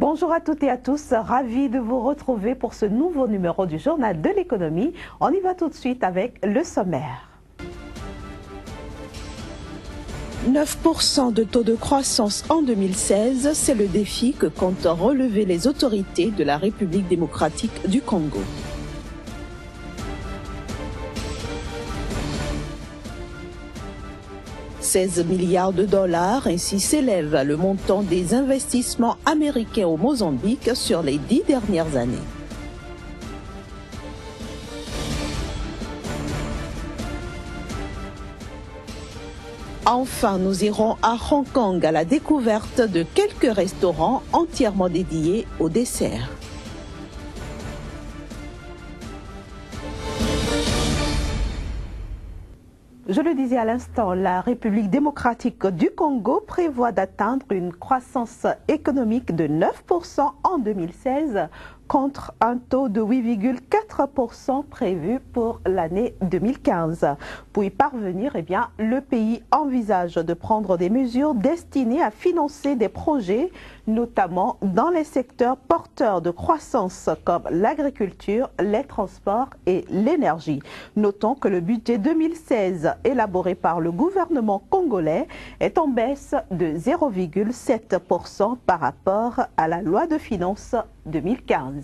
Bonjour à toutes et à tous, ravi de vous retrouver pour ce nouveau numéro du Journal de l'économie. On y va tout de suite avec le sommaire. 9% de taux de croissance en 2016, c'est le défi que comptent relever les autorités de la République démocratique du Congo. « 16 milliards de dollars, ainsi s'élève le montant des investissements américains au Mozambique sur les 10 dernières années. Enfin, nous irons à Hong Kong à la découverte de quelques restaurants entièrement dédiés au dessert. Je le disais à l'instant, la République démocratique du Congo prévoit d'atteindre une croissance économique de 9% en 2016 contre un taux de 8,4% prévu pour l'année 2015. Pour y parvenir, le pays envisage de prendre des mesures destinées à financer des projets, notamment dans les secteurs porteurs de croissance comme l'agriculture, les transports et l'énergie. Notons que le budget 2016 élaboré par le gouvernement congolais est en baisse de 0,7% par rapport à la loi de finances 2015.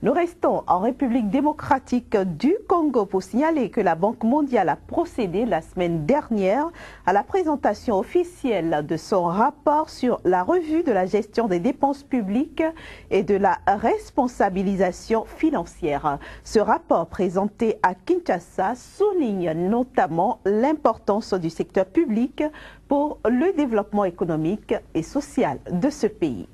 Nous restons en République démocratique du Congo pour signaler que la Banque mondiale a procédé la semaine dernière à la présentation officielle de son rapport sur la revue de la gestion des dépenses publiques et de la responsabilisation financière. Ce rapport présenté à Kinshasa souligne notamment l'importance du secteur public pour le développement économique et social de ce pays.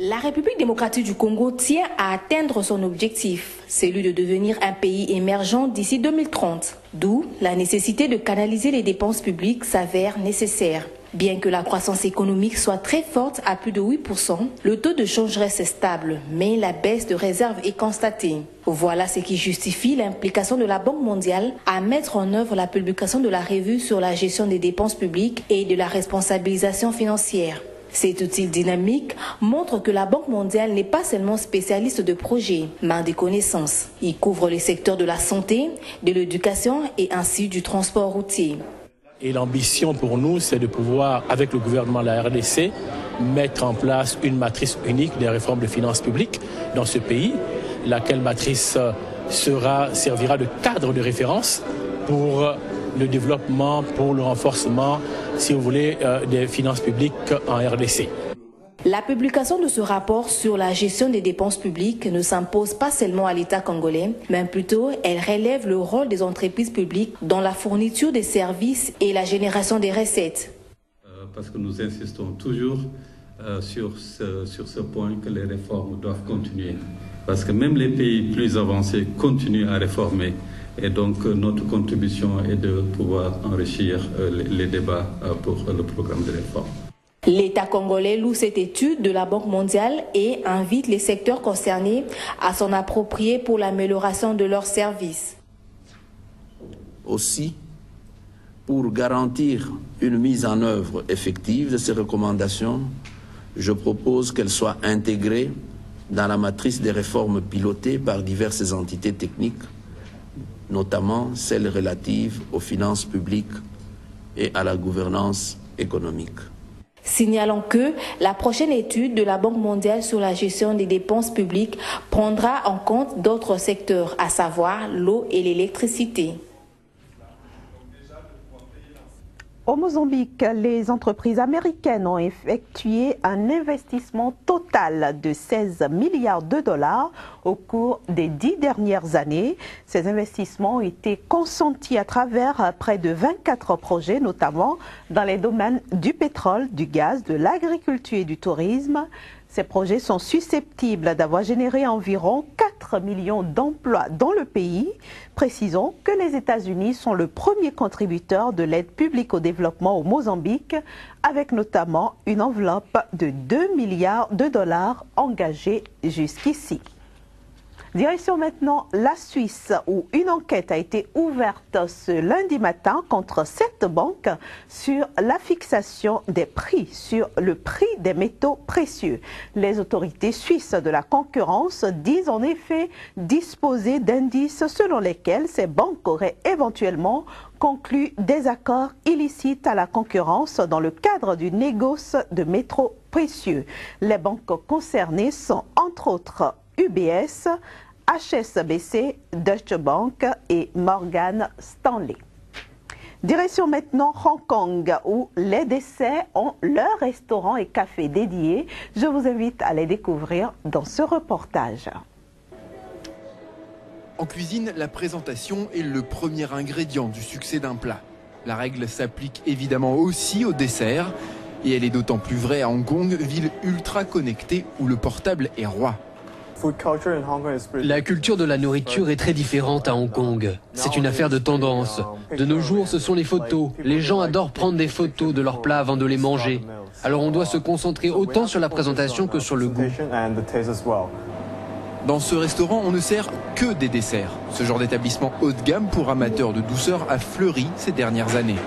La République démocratique du Congo tient à atteindre son objectif, celui de devenir un pays émergent d'ici 2030. D'où la nécessité de canaliser les dépenses publiques s'avère nécessaire. Bien que la croissance économique soit très forte à plus de 8%, le taux de change reste stable, mais la baisse de réserve est constatée. Voilà ce qui justifie l'implication de la Banque mondiale à mettre en œuvre la publication de la revue sur la gestion des dépenses publiques et de la responsabilisation financière. Cet outil dynamique montre que la Banque mondiale n'est pas seulement spécialiste de projets, mais des connaissances. Il couvre les secteurs de la santé, de l'éducation et ainsi du transport routier. Et l'ambition pour nous, c'est de pouvoir, avec le gouvernement de la RDC, mettre en place une matrice unique des réformes de finances publiques dans ce pays, laquelle matrice servira de cadre de référence pour le développement, pour le renforcement, si vous voulez, des finances publiques en RDC. La publication de ce rapport sur la gestion des dépenses publiques ne s'impose pas seulement à l'État congolais, mais plutôt elle relève le rôle des entreprises publiques dans la fourniture des services et la génération des recettes. Parce que nous insistons toujours sur ce point que les réformes doivent continuer. Parce que même les pays plus avancés continuent à réformer. Et donc, notre contribution est de pouvoir enrichir les débats pour le programme de réforme. L'État congolais loue cette étude de la Banque mondiale et invite les secteurs concernés à s'en approprier pour l'amélioration de leurs services. Aussi, pour garantir une mise en œuvre effective de ces recommandations, je propose qu'elles soient intégrées dans la matrice des réformes pilotées par diverses entités techniques, notamment celles relatives aux finances publiques et à la gouvernance économique. Signalons que la prochaine étude de la Banque mondiale sur la gestion des dépenses publiques prendra en compte d'autres secteurs, à savoir l'eau et l'électricité. Au Mozambique, les entreprises américaines ont effectué un investissement total de 16 milliards de dollars au cours des 10 dernières années. Ces investissements ont été consentis à travers près de 24 projets, notamment dans les domaines du pétrole, du gaz, de l'agriculture et du tourisme. Ces projets sont susceptibles d'avoir généré environ 4 millions d'emplois dans le pays. Précisons que les États-Unis sont le premier contributeur de l'aide publique au développement au Mozambique, avec notamment une enveloppe de 2 milliards de dollars engagée jusqu'ici. Direction maintenant la Suisse, où une enquête a été ouverte ce lundi matin contre 7 banques sur la fixation des prix, sur le prix des métaux précieux. Les autorités suisses de la concurrence disent en effet disposer d'indices selon lesquels ces banques auraient éventuellement conclu des accords illicites à la concurrence dans le cadre du négoce de métaux précieux. Les banques concernées sont entre autres UBS, HSBC, Deutsche Bank et Morgan Stanley. Direction maintenant Hong Kong, où les décès ont leur restaurant et café dédié. Je vous invite à les découvrir dans ce reportage. En cuisine, la présentation est le premier ingrédient du succès d'un plat. La règle s'applique évidemment aussi au dessert, et elle est d'autant plus vraie à Hong Kong, ville ultra connectée où le portable est roi. La culture de la nourriture est très différente à Hong Kong. C'est une affaire de tendance. De nos jours, ce sont les photos. Les gens adorent prendre des photos de leurs plats avant de les manger. Alors on doit se concentrer autant sur la présentation que sur le goût. Dans ce restaurant, on ne sert que des desserts. Ce genre d'établissement haut de gamme pour amateurs de douceur a fleuri ces dernières années.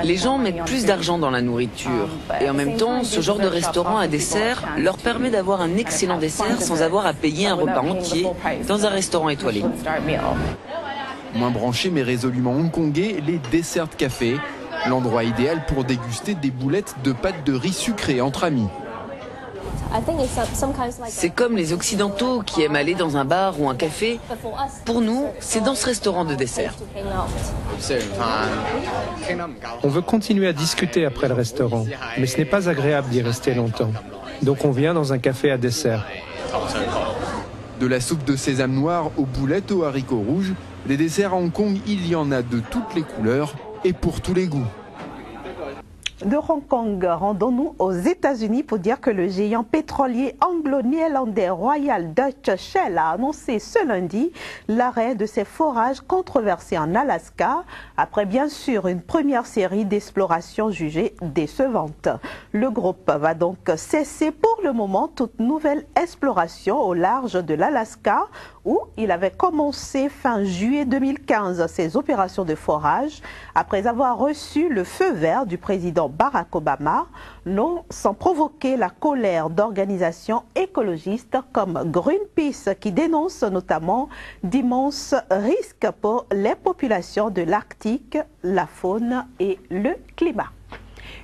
Les gens mettent plus d'argent dans la nourriture. Et en même temps, ce genre de restaurant à dessert leur permet d'avoir un excellent dessert sans avoir à payer un repas entier dans un restaurant étoilé. Moins branché mais résolument hongkongais, les desserts de café. L'endroit idéal pour déguster des boulettes de pâte de riz sucrée entre amis. C'est comme les Occidentaux qui aiment aller dans un bar ou un café. Pour nous, c'est dans ce restaurant de dessert. On veut continuer à discuter après le restaurant, mais ce n'est pas agréable d'y rester longtemps. Donc on vient dans un café à dessert. De la soupe de sésame noir aux boulettes aux haricots rouges, les desserts à Hong Kong, il y en a de toutes les couleurs et pour tous les goûts. De Hong Kong, rendons-nous aux États-Unis pour dire que le géant pétrolier anglo-néerlandais Royal Dutch Shell a annoncé ce lundi l'arrêt de ses forages controversés en Alaska, après bien sûr une première série d'explorations jugées décevantes. Le groupe va donc cesser pour le moment toute nouvelle exploration au large de l'Alaska, où il avait commencé fin juillet 2015 ses opérations de forage, après avoir reçu le feu vert du président Barack Obama, non sans provoquer la colère d'organisations écologistes comme Greenpeace, qui dénoncent notamment d'immenses risques pour les populations de l'Arctique, la faune et le climat.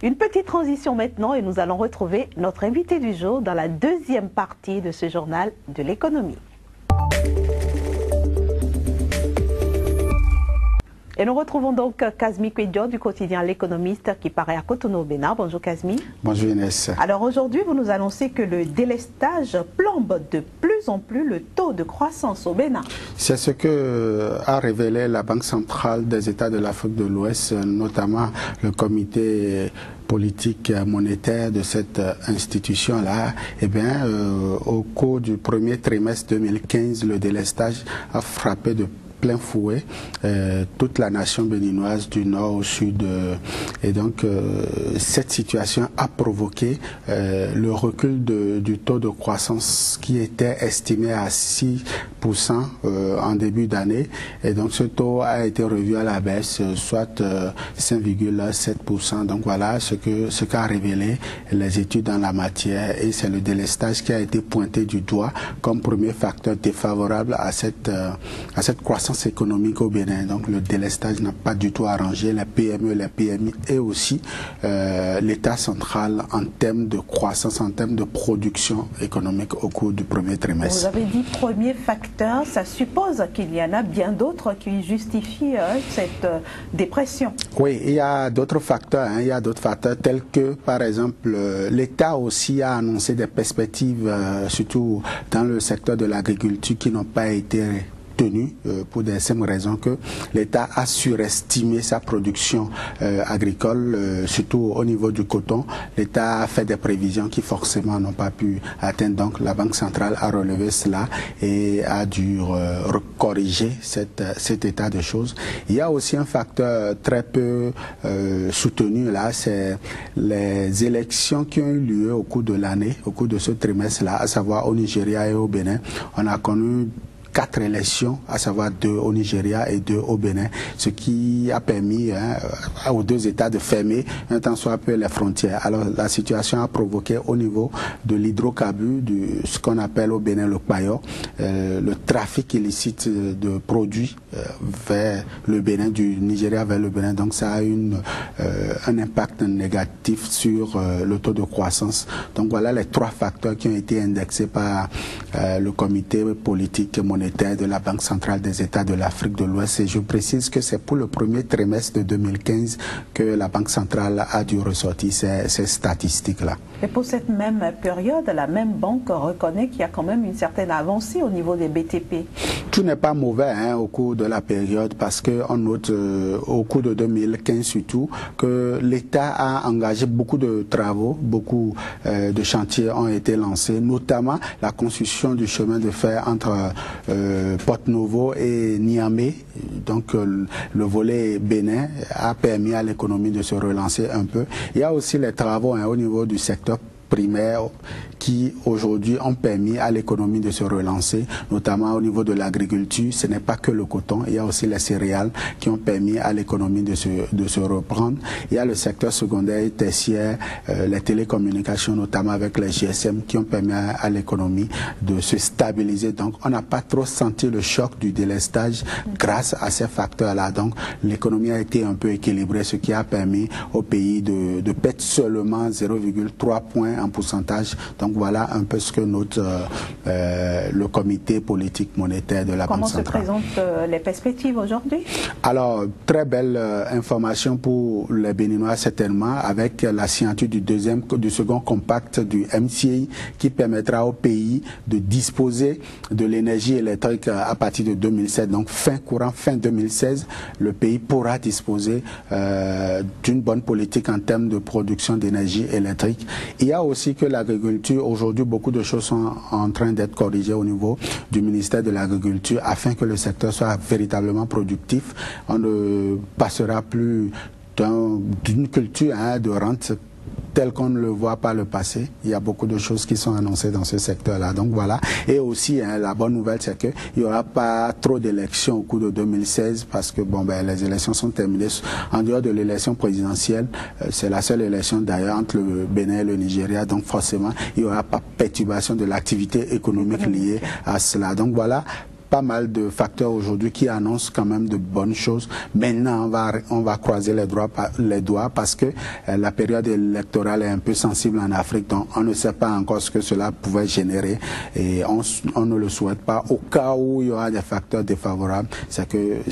Une petite transition maintenant et nous allons retrouver notre invité du jour dans la deuxième partie de ce journal de l'économie. Et nous retrouvons donc Kazmi Kwedio du quotidien L'Économiste qui paraît à Cotonou au Bénin. Bonjour Kazmi. Bonjour Inès. Alors aujourd'hui, vous nous annoncez que le délestage plombe de plus en plus le taux de croissance au Bénin. C'est ce que a révélé la Banque centrale des États de l'Afrique de l'Ouest, notamment le comité politique monétaire de cette institution-là. Eh bien, au cours du premier trimestre 2015, le délestage a frappé de plein fouet toute la nation béninoise du nord au sud et donc cette situation a provoqué le recul du taux de croissance qui était estimé à 6% en début d'année et donc ce taux a été revu à la baisse, soit 5,7%. Donc voilà ce qu'a révélé les études en la matière et c'est le délestage qui a été pointé du doigt comme premier facteur défavorable à cette croissance économique au Bénin. Donc le délestage n'a pas du tout arrangé les PME, les PMI et aussi l'État central en termes de croissance, en termes de production économique au cours du premier trimestre. Vous avez dit premier facteur, ça suppose qu'il y en a bien d'autres qui justifient cette dépression. Oui, il y a d'autres facteurs, il y a d'autres facteurs tels que par exemple l'État aussi a annoncé des perspectives surtout dans le secteur de l'agriculture qui n'ont pas été soutenu pour des simples raisons que l'État a surestimé sa production agricole, surtout au niveau du coton. L'État a fait des prévisions qui forcément n'ont pas pu atteindre. Donc la Banque centrale a relevé cela et a dû corriger cet état de choses. Il y a aussi un facteur très peu soutenu là, c'est les élections qui ont eu lieu au cours de l'année, au cours de ce trimestre-là, à savoir au Nigeria et au Bénin. On a connu 4 élections, à savoir 2 au Nigeria et 2 au Bénin, ce qui a permis aux 2 États de fermer un tant soit peu les frontières. Alors la situation a provoqué au niveau de l'hydrocarbure, ce qu'on appelle au Bénin le paillot, le trafic illicite de produits vers le Bénin, du Nigeria vers le Bénin. Donc ça a eu un impact négatif sur le taux de croissance. Donc voilà les 3 facteurs qui ont été indexés par le comité politique monétaire de la Banque centrale des États de l'Afrique de l'Ouest. Et je précise que c'est pour le premier trimestre de 2015 que la Banque centrale a dû ressortir ces statistiques-là. Et pour cette même période, la même banque reconnaît qu'il y a quand même une certaine avancée au niveau des BTP. Tout n'est pas mauvais au cours de la période parce qu'on note au cours de 2015 surtout que l'État a engagé beaucoup de travaux, beaucoup de chantiers ont été lancés, notamment la construction du chemin de fer entre Porto-Novo et Niamey. Donc le volet Bénin a permis à l'économie de se relancer un peu. Il y a aussi les travaux au niveau du secteur primaires qui aujourd'hui ont permis à l'économie de se relancer, notamment au niveau de l'agriculture. Ce n'est pas que le coton, il y a aussi les céréales qui ont permis à l'économie de se reprendre. Il y a le secteur secondaire et tertiaire, les télécommunications, notamment avec les GSM, qui ont permis à l'économie de se stabiliser. Donc on n'a pas trop senti le choc du délestage grâce à ces facteurs-là. Donc l'économie a été un peu équilibrée, ce qui a permis au pays de perdre seulement 0,3 points en pourcentage. Donc voilà un peu ce que note le comité politique monétaire de la Banque centrale. Comment se présentent les perspectives aujourd'hui? Alors, très belle information pour les Béninois certainement, avec la signature du second compact du MCI qui permettra au pays de disposer de l'énergie électrique à partir de 2007. Donc fin 2016, le pays pourra disposer d'une bonne politique en termes de production d'énergie électrique. Il y a aussi que l'agriculture, aujourd'hui, beaucoup de choses sont en train d'être corrigées au niveau du ministère de l'Agriculture afin que le secteur soit véritablement productif. On ne passera plus d'une culture de rente tel qu'on ne le voit pas le passé. Il y a beaucoup de choses qui sont annoncées dans ce secteur-là. Donc voilà. Et aussi, la bonne nouvelle, c'est qu'il n'y aura pas trop d'élections au cours de 2016 parce que les élections sont terminées. En dehors de l'élection présidentielle, c'est la seule élection d'ailleurs entre le Bénin et le Nigeria. Donc forcément, il n'y aura pas perturbation de l'activité économique liée à cela. Donc voilà. Pas mal de facteurs aujourd'hui qui annoncent quand même de bonnes choses. Maintenant, on va croiser les doigts parce que la période électorale est un peu sensible en Afrique, donc on ne sait pas encore ce que cela pouvait générer et on ne le souhaite pas. Au cas où il y aura des facteurs défavorables, c'est que